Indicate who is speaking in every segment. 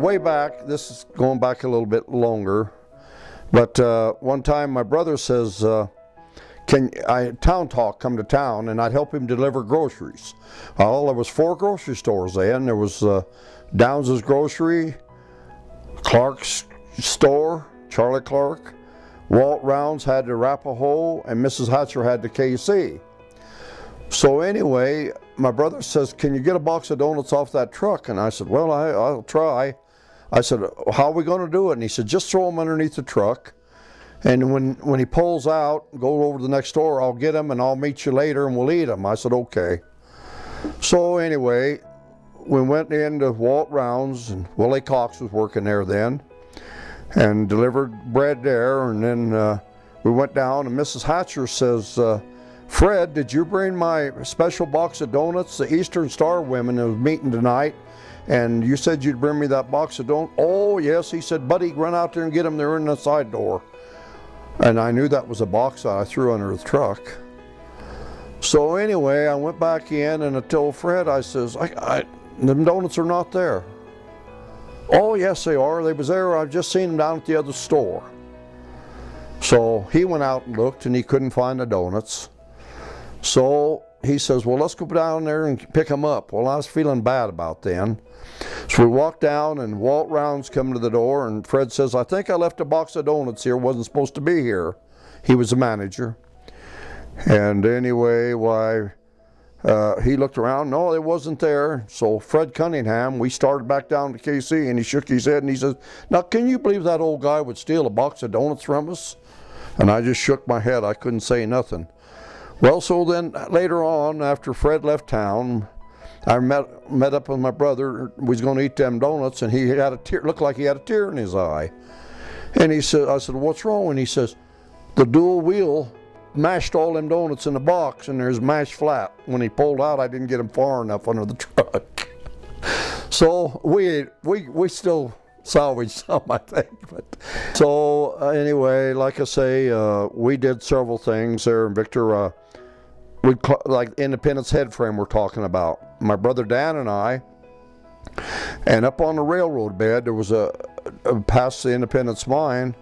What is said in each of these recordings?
Speaker 1: way back, this is going back a little bit longer, but one time my brother says, town talk, come to town, and I'd help him deliver groceries. Well, there was 4 grocery stores then. There was Downs's Grocery, Clark's store, Charlie Clark, Walt Rounds had the Arapahoe, and Mrs. Hatcher had the KC. So anyway, my brother says, can you get a box of donuts off that truck? And I said, well, I'll try. I said, how are we going to do it? And he said, just throw them underneath the truck. And when he pulls out, go over to the next door, I'll get him and I'll meet you later and we'll eat them. I said, okay. So anyway, we went into Walt Rounds, and Willie Cox was working there then, and delivered bread there. And then we went down, and Mrs. Hatcher says, Fred, did you bring my special box of donuts? The Eastern Star women was meeting tonight, and you said you'd bring me that box of donuts. Oh, yes. He said, buddy, run out there and get them. They're in the side door. And I knew that was a box that I threw under the truck. So anyway, I went back in, and I told Fred, I says, them donuts are not there. Oh, yes, they are. They was there. I've just seen them down at the other store. So he went out and looked, and he couldn't find the donuts. So he says, well, let's go down there and pick them up. Well, I was feeling bad about then. So we walked down, and Walt Rounds come to the door, and Fred says, I think I left a box of donuts here. Wasn't supposed to be here. He was the manager. And anyway, he looked around. No, it wasn't there. So Fred Cunningham, we started back down to KC, and he shook his head, and he says, now, can you believe that old guy would steal a box of donuts from us? And I just shook my head. I couldn't say nothing. Well, so then later on, after Fred left town, I met up with my brother. We was going to eat them donuts, and he had a tear, looked like he had a tear in his eye. And he said, I said, what's wrong? And he says, the dual wheel mashed all them donuts in the box, and there's mashed flat. When he pulled out, I didn't get him far enough under the truck. So we still salvaged some, I think. But so anyway, like I say, we did several things there in Victor. Like Independence head frame we're talking about. My brother Dan and I, and up on the railroad bed, there was a past the Independence mine.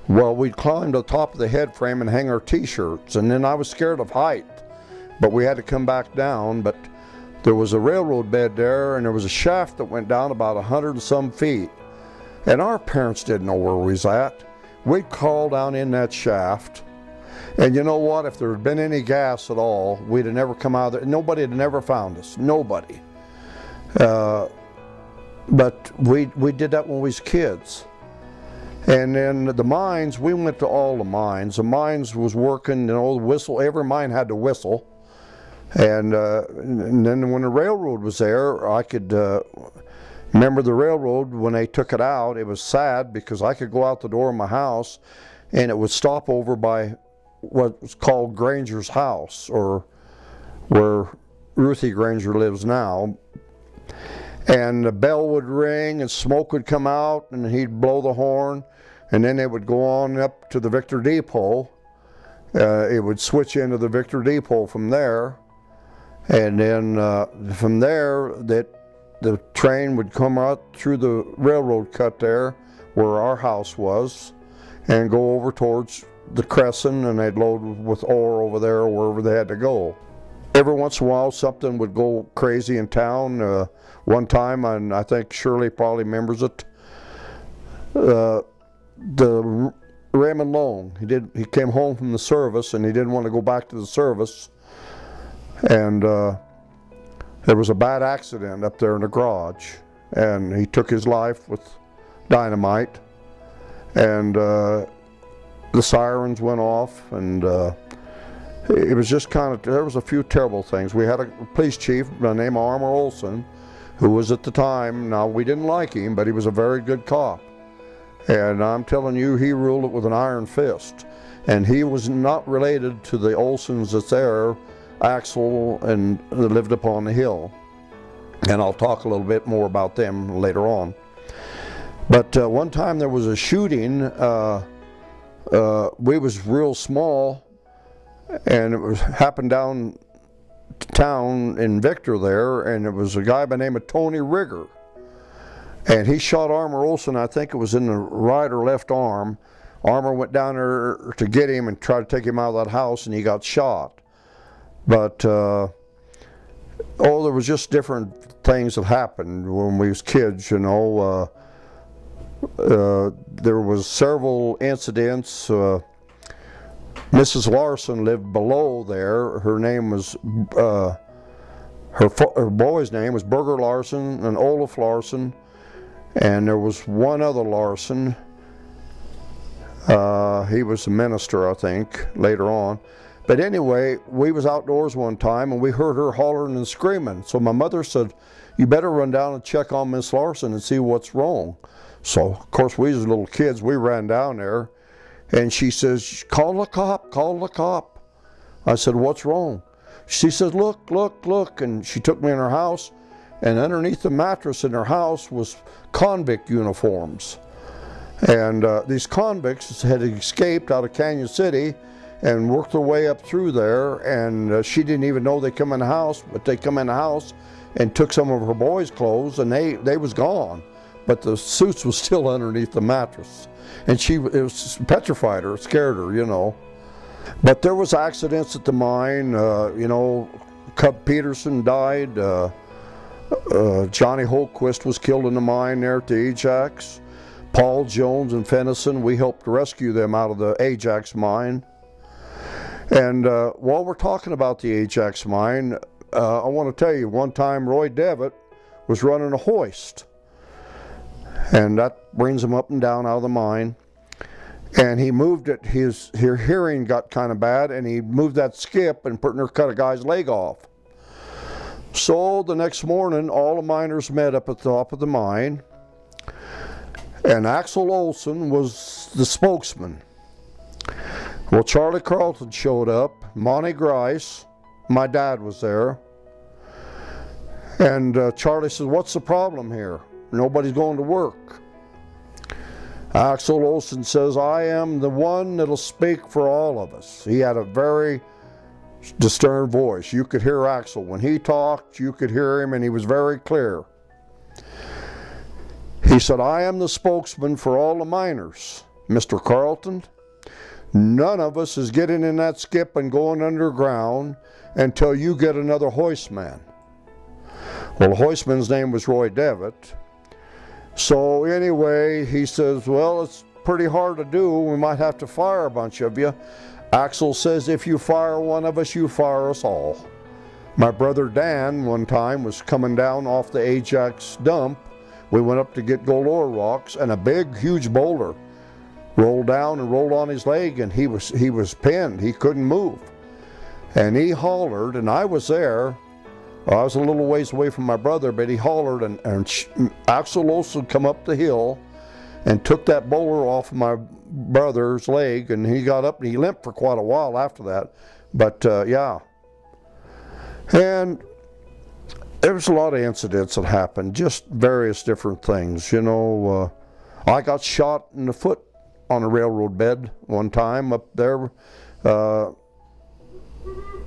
Speaker 1: Well, we'd climb to the top of the head frame and hang our t-shirts, and then I was scared of height, but we had to come back down. But there was a railroad bed there, and there was a shaft that went down about 100 and some feet, and our parents didn't know where we was at. We'd crawl down in that shaft. And you know what? If there had been any gas at all, we'd have never come out of there. Nobody had never found us. Nobody. But we did that when we was kids. And then the mines, we went to all the mines. The mines was working, you know, the whistle. Every mine had to whistle. And then when the railroad was there, I could remember the railroad when they took it out. It was sad because I could go out the door of my house, and it would stop over by what was called Granger's house, or where Ruthie Granger lives now. And the bell would ring and smoke would come out, and he'd blow the horn, and then it would go on up to the Victor Depot. It would switch into the Victor Depot from there, and then from there the train would come out through the railroad cut there where our house was, and go over towards the Crescent, and they'd load with ore over there or wherever they had to go. Every once in a while something would go crazy in town. One time, and I think Shirley probably remembers it, the Raymond Long, he came home from the service, and he didn't want to go back to the service, and there was a bad accident up there in the garage, and he took his life with dynamite, and the sirens went off, and it was just kind of, there was a few terrible things. We had a police chief by the name of Armour Olson, who was at the time, now we didn't like him, but he was a very good cop. And I'm telling you, he ruled it with an iron fist. And he was not related to the Olsons that's there, Axel, and lived upon the hill. And I'll talk a little bit more about them later on. But one time there was a shooting. We was real small, and it happened down town in Victor there, and it was a guy by the name of Tony Rigger. And he shot Armour Olson, I think it was in the right or left arm. Armour went down there to get him and try to take him out of that house, and he got shot. But, there was just different things that happened when we was kids, you know. There was several incidents. Mrs. Larson lived below there. Her name was, her boy's name was Burger Larson and Olaf Larson. And there was one other Larson. He was a minister, I think, later on. But anyway, we was outdoors one time and we heard her hollering and screaming. So my mother said, "You better run down and check on Miss Larson and see what's wrong." So, of course, we as little kids, we ran down there. And she says, "Call the cop, call the cop." I said, "What's wrong?" She says, "Look, look, look." And she took me in her house. And underneath the mattress in her house was convict uniforms. And these convicts had escaped out of Canyon City and worked their way up through there, and she didn't even know they come in the house, but they come in the house and took some of her boys' clothes, and they was gone, but the suits was still underneath the mattress, and it was petrified her, scared her, you know. But there was accidents at the mine, you know. Cub Peterson died, Johnny Holquist was killed in the mine there at the Ajax. Paul Jones and Fennison, we helped rescue them out of the Ajax mine. And while we're talking about the Ajax mine, I want to tell you, one time Roy Devitt was running a hoist. And that brings him up and down out of the mine. And he moved it, his hearing got kind of bad, and he moved that skip and cut a guy's leg off. So the next morning, all the miners met up at the top of the mine. And Axel Olsen was the spokesman. Well, Charlie Carlton showed up, Monty Grice, my dad was there. And Charlie said, "What's the problem here? Nobody's going to work." Axel Olsen says, "I am the one that'll speak for all of us." He had a very distinct voice. You could hear Axel. When he talked, you could hear him, and he was very clear. He said, "I am the spokesman for all the miners. Mr. Carlton, none of us is getting in that skip and going underground until you get another hoistman." Well, the hoistman's name was Roy Devitt. So anyway, he says, "Well, it's pretty hard to do. We might have to fire a bunch of you." Axel says, "If you fire one of us, you fire us all." My brother Dan one time was coming down off the Ajax dump. We went up to get gold ore rocks, and a big, huge boulder rolled down and rolled on his leg, and he was pinned. He couldn't move. And he hollered, and I was there. I was a little ways away from my brother, but he hollered, and Axel Olsen come up the hill and took that boulder off of my brother's leg, and he got up and he limped for quite a while after that. But yeah. And there was a lot of incidents that happened, just various different things. You know, I got shot in the foot on a railroad bed one time up there.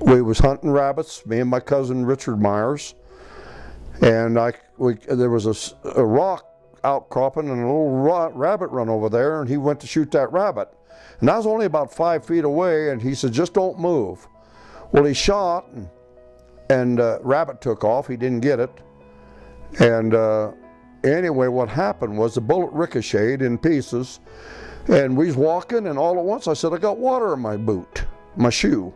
Speaker 1: We was hunting rabbits, me and my cousin Richard Myers, and there was a rock outcropping and a little rabbit run over there, and he went to shoot that rabbit. And I was only about 5 feet away, and he said, "Just don't move." Well, he shot, and rabbit took off. He didn't get it. And anyway, what happened was the bullet ricocheted in pieces, and we was walking, and all at once I said, "I got water in my boot, my shoe."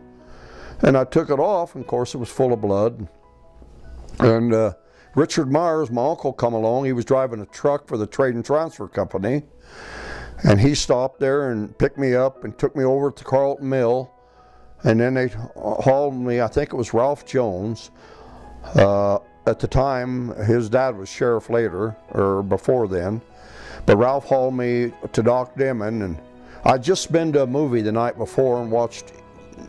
Speaker 1: And I took it off, and of course it was full of blood. And Richard Myers, my uncle, come along. He was driving a truck for the Trade and Transfer Company, and he stopped there and picked me up and took me over to Carlton Mill. And then they hauled me, I think it was Ralph Jones. At the time, his dad was sheriff later, or before then. But Ralph hauled me to Doc Dimon, and I'd just been to a movie the night before and watched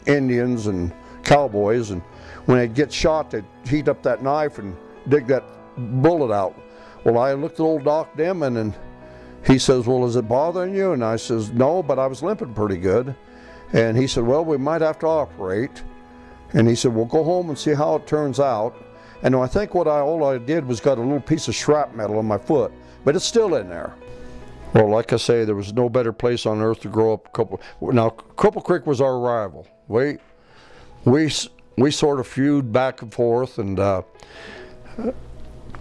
Speaker 1: Indians and cowboys, and when they'd get shot, they'd heat up that knife and dig that bullet out. Well, I looked at old Doc Dimon, and he says, "Well, is it bothering you?" And I says, "No, but I was limping pretty good." And he said, "Well, we might have to operate." And he said, "Well, go home and see how it turns out." And I think all I did was got a little piece of shrapnel on my foot, but it's still in there. Well, like I say, there was no better place on earth to grow up. Now, Cripple Creek was our rival. We sort of feud back and forth, and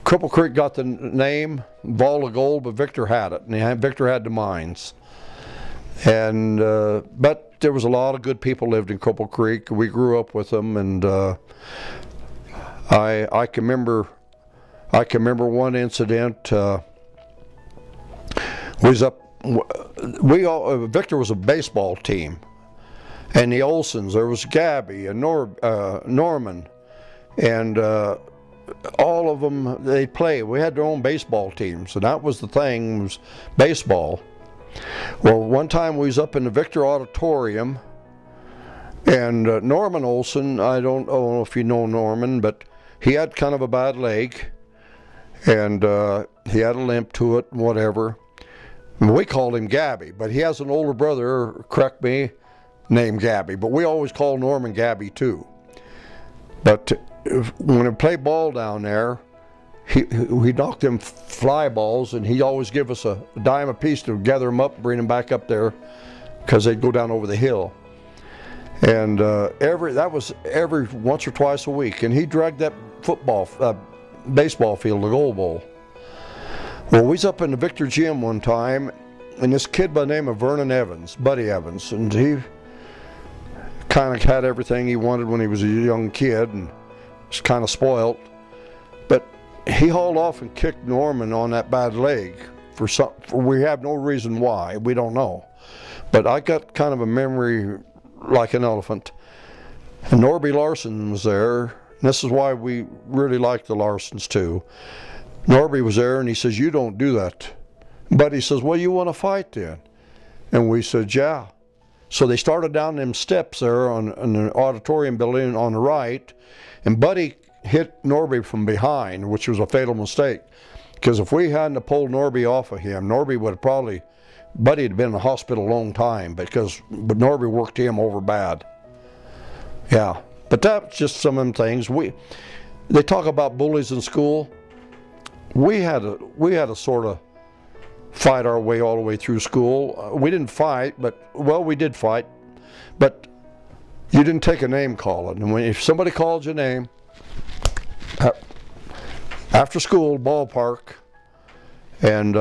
Speaker 1: Cripple Creek got the name Ball of Gold, but Victor had it, and Victor had the mines. And but there was a lot of good people lived in Cripple Creek. We grew up with them, and I can remember one incident. Victor was a baseball team, and the Olsons, there was Gabby and Norman, and all of them, they played. We had their own baseball teams, and that was the thing, was baseball. Well, one time we was up in the Victor Auditorium, and Norman Olson, I don't know if you know Norman, but he had kind of a bad leg, and he had a limp to it and whatever. We called him Gabby, but he has an older brother, correct me, named Gabby, but we always call Norman Gabby too. But when we played ball down there, he knocked them fly balls, and he always give us a dime a piece to gather them up and bring them back up there, because they'd go down over the hill. And that was every once or twice a week, and he dragged that baseball field, the Gold Bowl. Well, we was up in the Victor gym one time, and this kid by the name of Vernon Evans, Buddy Evans, and he kind of had everything he wanted when he was a young kid, and was kind of spoiled. But he hauled off and kicked Norman on that bad leg we have no reason why, we don't know. But I got kind of a memory like an elephant. And Norby Larson was there, and this is why we really like the Larsons too. Norby was there, and he says, "You don't do that." But he says, "Well, you want to fight then?" And we said, "Yeah." So they started down them steps there on the auditorium building on the right, and Buddy hit Norby from behind, which was a fatal mistake. Because if we hadn't pulled Norby off of him, Norby would have probably, Buddy had been in the hospital a long time, but Norby worked him over bad. Yeah, but that's just some of them things. They talk about bullies in school. We had to sort of fight our way all the way through school. We didn't fight, well, we did fight, but you didn't take a name calling. And if somebody called your name, after school, ballpark, and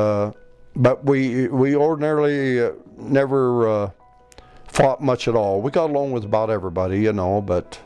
Speaker 1: but we ordinarily never fought much at all. We got along with about everybody, you know, but